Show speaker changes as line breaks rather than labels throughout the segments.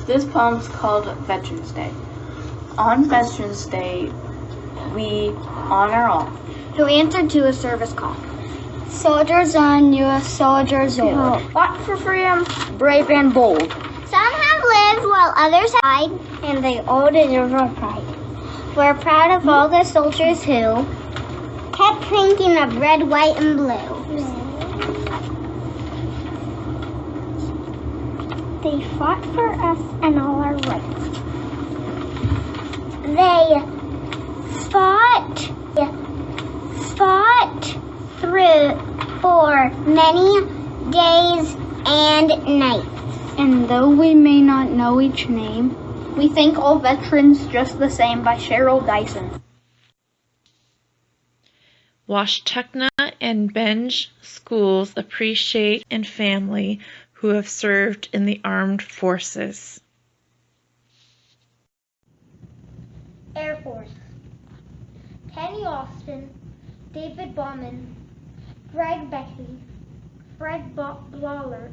This poem's called Veterans Day. On Veterans Day, we honor all
who answered to a service call. Soldiers on, U.S. soldiers old,
fought for freedom, brave and bold.
Some have lived while others have died, and they all deserve our pride. We're proud of all the soldiers who kept thinking of red, white, and blue. They fought for us and all our rights. They fought through for many days and nights.
And though we may not know each name,
we thank all veterans just the same by Cheryl Dyson.
Washtucna and Benge schools appreciate and family who have served in the armed forces.
Air Force. Kenny Austin, David Bauman, Greg Beckley, Fred Blawler,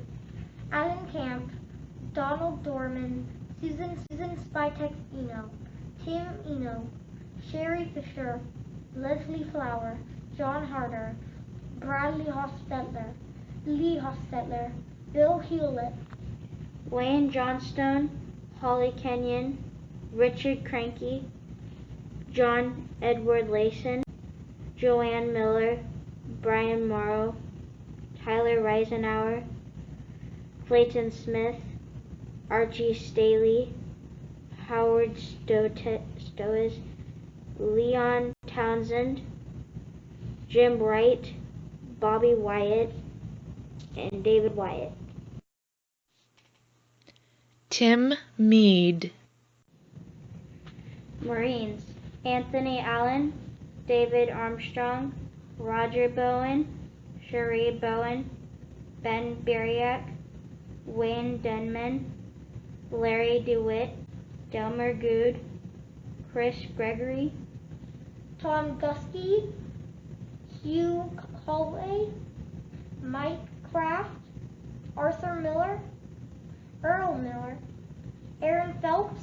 Alan Camp, Donald Dorman, Susan Spytek Eno, Tim Eno, Sherry Fisher, Leslie Flower, John Harder, Bradley Hostetler, Lee Hostetler, Bill Hewlett, Wayne Johnstone, Holly Kenyon, Richard Cranky, John Edward Layson, Joanne Miller, Brian Morrow, Tyler Reisenauer, Clayton Smith, Archie Staley, Howard Stowes, Leon Townsend, Jim Wright, Bobby Wyatt, and David Wyatt.
Tim Meade.
Marines. Anthony Allen, David Armstrong, Roger Bowen, Cherie Bowen, Ben Beriak, Wayne Denman, Larry DeWitt, Delmer Good, Chris Gregory, Tom Gusky, Hugh Holloway, Mike Kraft, Arthur Miller, Earl Miller, Aaron Phelps,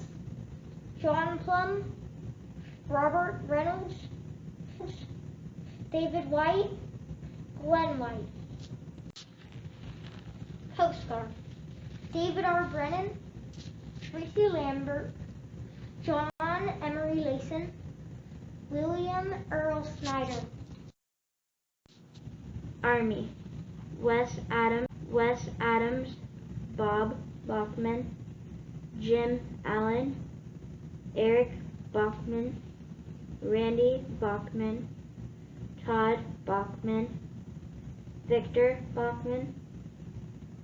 John Plum, Robert Reynolds, David White, Glenn White. Coast Guard. David R. Brennan, Tracy Lambert, John Emery Layson, William Earl Snyder. Army. Wes Adams, Bob Bachman, Jim Allen, Eric Bachman, Randy Bachman, Todd Bachman, Victor Bachman,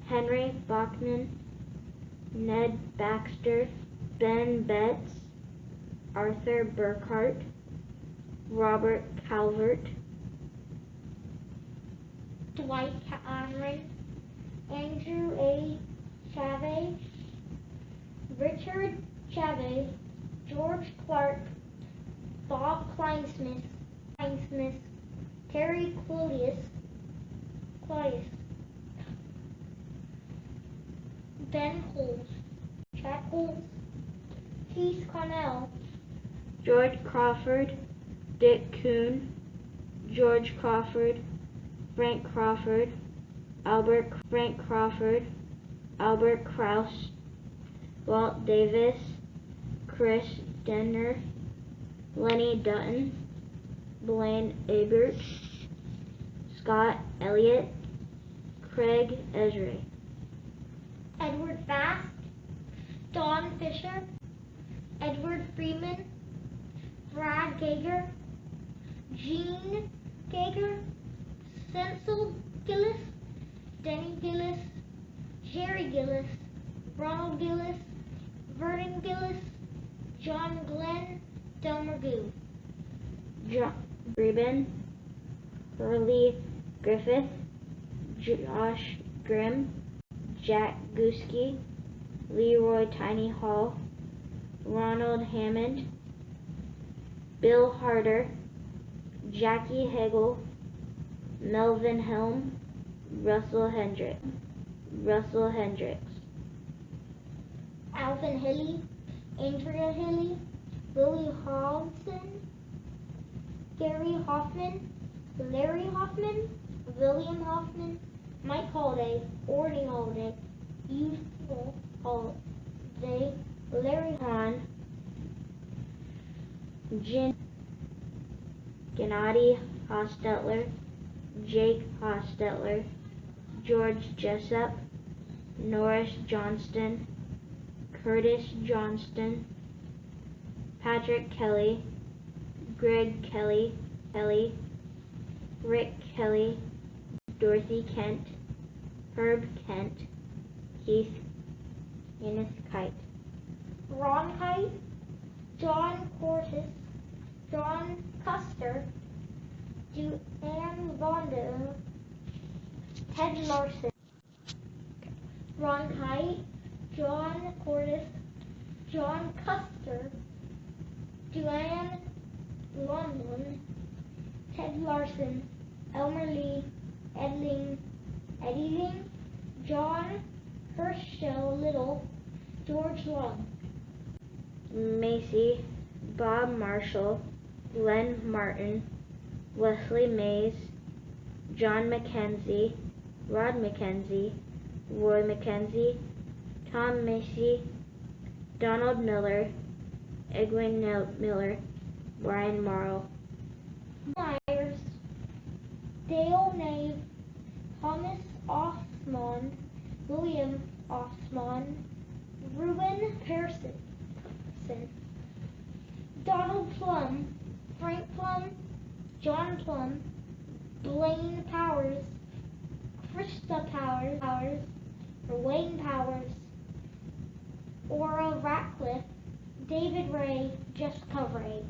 Henry Bachman, Ned Baxter, Ben Betts, Arthur Burkhart, Robert Calvert, Dwight Cameron, Andrew A. Chavez, Richard Chavez, George Clark, Bob Kleinsmith, Terry Claudius, Ben Coles, Chad Coles, Keith Connell, George Crawford, Dick Kuhn, George Crawford, Frank Crawford, Albert Kraus, Walt Davis, Chris Denner, Lenny Dutton, Blaine Ebert, Scott Elliott, Craig Esri, Edward Fast, Don Fisher, Edward Freeman, Brad Gager, Gene Gager, Cecil Gillis, Denny Gillis, Jerry Gillis, Ronald Gillis, Vernon Gillis, John Glenn, Delmer Goo, John Reuben, Hurley Griffith, Josh Grimm, Jack Guski, Leroy Tiny Hall, Ronald Hammond, Bill Harder, Jackie Hegel, Melvin Helm, Russell Hendricks. Alvin Hilly, Andrea Hilly, Lily Hodgson, Gary Hoffman, Larry Hoffman, William Hoffman, Mike Holiday, Orny Holiday, Youthful Holiday, Larry Hahn, Gennady Hostetler, Jake Hostetler, George Jessup, Norris Johnston, Curtis Johnston, Patrick Kelly, Greg Kelly, Rick Kelly, Dorothy Kent, Herb Kent, Keith, Eunice Kite, Ron Kite, John Cortis, John Custer, Joanne Vonda, Ted Larson, Ron Kite, John Cortis, John Custer, Joanne London, Ted Larson, Elmer Lee, Eddie Ling, John Herschel Little, George Long, Macy, Bob Marshall, Glenn Martin, Wesley Mays, John McKenzie, Rod McKenzie, Roy McKenzie, Tom Macy, Donald Miller, Edwin Miller, Brian Morrow, Myers, Dale Nave, Thomas Osmond, William Osmond, Reuben Pearson, Donald Plum, Frank Plum, John Plum, Blaine Powers, Krista Powers, Wayne Powers, Ora Ratcliffe, David Ray, Jessica Ray,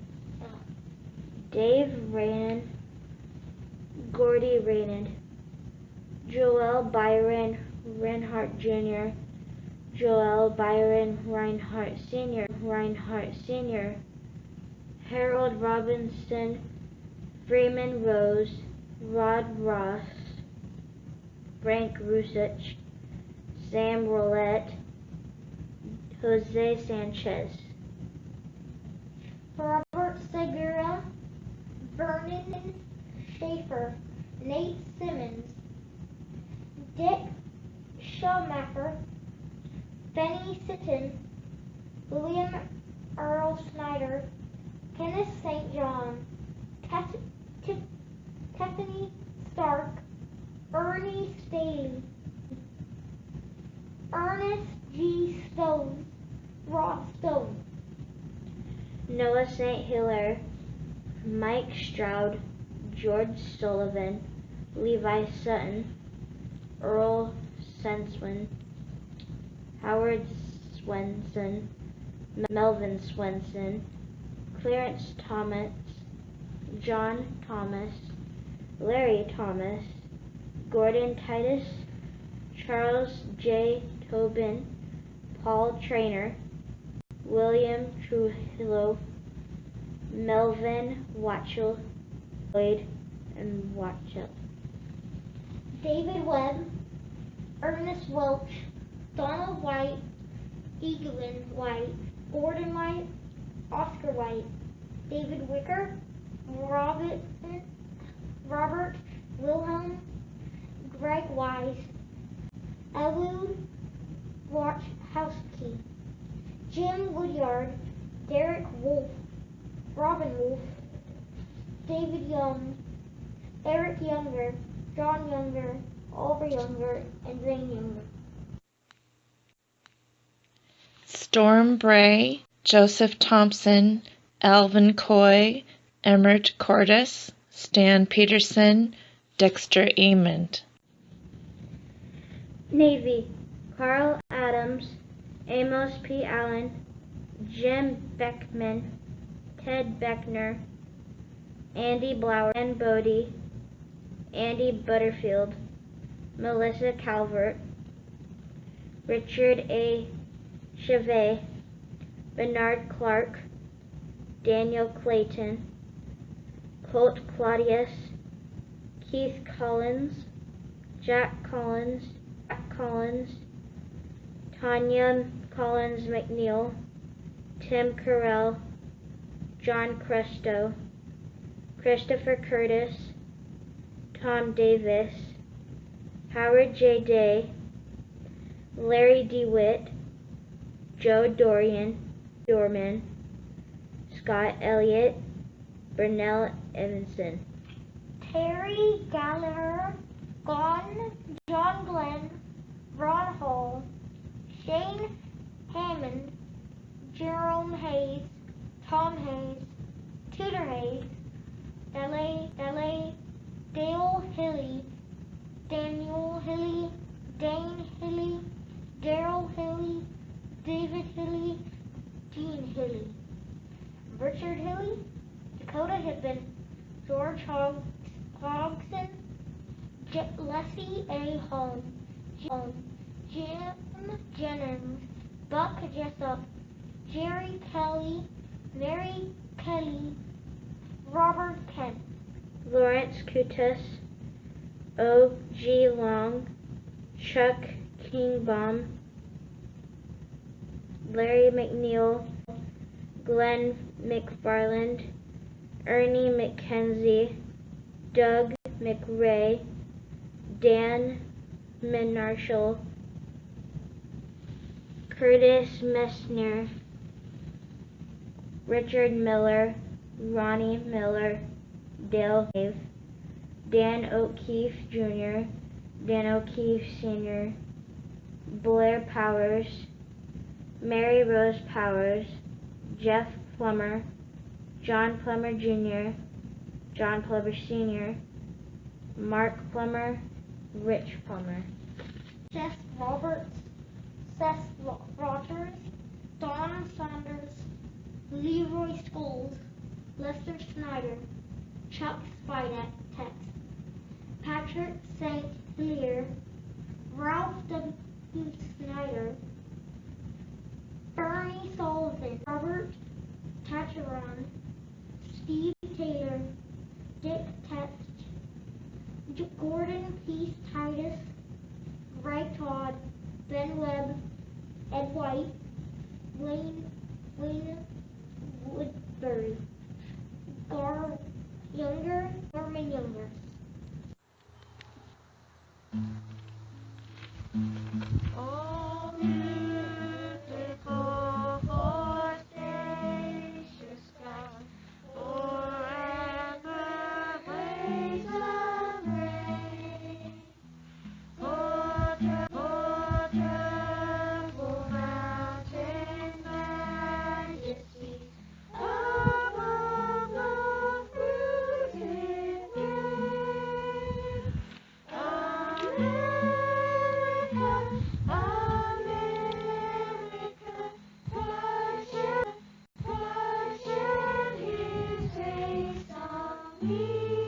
Dave Raymond, Gordy Raymond, Joel Byron Reinhardt Jr., Joel Byron Reinhardt Sr., Harold Robinson, Freeman Rose, Rod Ross, Frank Rusich, Sam Roulette, Jose Sanchez, Robert Segura, Vernon Schaefer, Nate Simmons, Dick Schumacher, Benny Sitton, William Earl Snyder, Kenneth St. John, Tiffany Stark, Ernie Staley, Ernest G. Stone, Ross Stone, Noah St. Hilaire, Mike Stroud, George Sullivan, Levi Sutton, Earl Senswin, Howard Swenson, Melvin Swenson, Clarence Thomas, John Thomas, Larry Thomas, Gordon Titus, Charles J. Tobin, Paul Trainer, William Trujillo, Melvin Watchell, Lloyd and Watchell, David Webb, Ernest Welch, Donald White, Evelyn White, Gordon White, Oscar White, David Wicker, Robert Wilhelm, Greg Wise, Elwood Wachowski, Jim Woodyard, Derek Wolf, Robin Wolf, David Young, Eric Younger, John Younger, Oliver Younger, and Zane Younger.
Storm Bray, Joseph Thompson, Alvin Coy, Emmert Cordes, Stan Peterson, Dexter Amond.
Navy, Carl Adams, Amos P. Allen, Jim Beckman, Ted Beckner, Andy Blower, Ann Bodie, Andy Butterfield, Melissa Calvert, Richard A. Chevet, Bernard Clark, Daniel Clayton, Colt Claudius, Keith Collins, Jack Collins, Tanya Collins McNeil, Tim Carell, John Cresto, Christopher Curtis, Tom Davis, Howard J. Day, Larry DeWitt, Joe Dorman, Scott Elliott, Burnell Evanson,
Terry Gallagher, John Glenn, Ron Hall, Shane Hammond, Jerome Hayes, Tom Hayes, Tudor Hayes, Dale Hilly, Daniel Hilly, Dane Hilly, Daryl Hilly, David Hilly, Dean Hilly, Richard Hilly, Dakota Hippen, George Hodgson, Leslie A. Holm, Jim Jennings, Buck Jessup, Jerry Kelly, Mary Kelly, Robert Kent,
Lawrence Kutas, O. G. Long, Chuck Kingbaum, Larry McNeil, Glenn McFarland, Ernie McKenzie, Doug McRae, Dan Menarshall, Curtis Messner, Richard Miller, Ronnie Miller, Dale Cave, Dan O'Keefe Jr., Dan O'Keefe Sr., Blair Powers, Mary Rose Powers, Jeff Plummer, John Plummer Jr., John Plummer Sr., Mark Plummer, Rich Plummer,
Seth Roberts, Seth Rogers, Don Saunders, Leroy Scholes, Lester Snyder, Chuck Spidek, Patrick St. Hilaire, Ralph W. Snyder, Bernie Sullivan, Robert Tacheron, Steve Taylor, Dick Test, Gordon Peace Titus, Ray Todd, Ben Webb, Ed White, Wayne Woodbury, Norman Younger. Oh, beautiful for spacious ground, forever waves of rain. Oh, tremble mountain majesty, above the fruited plain. America, America, hush and his face on me.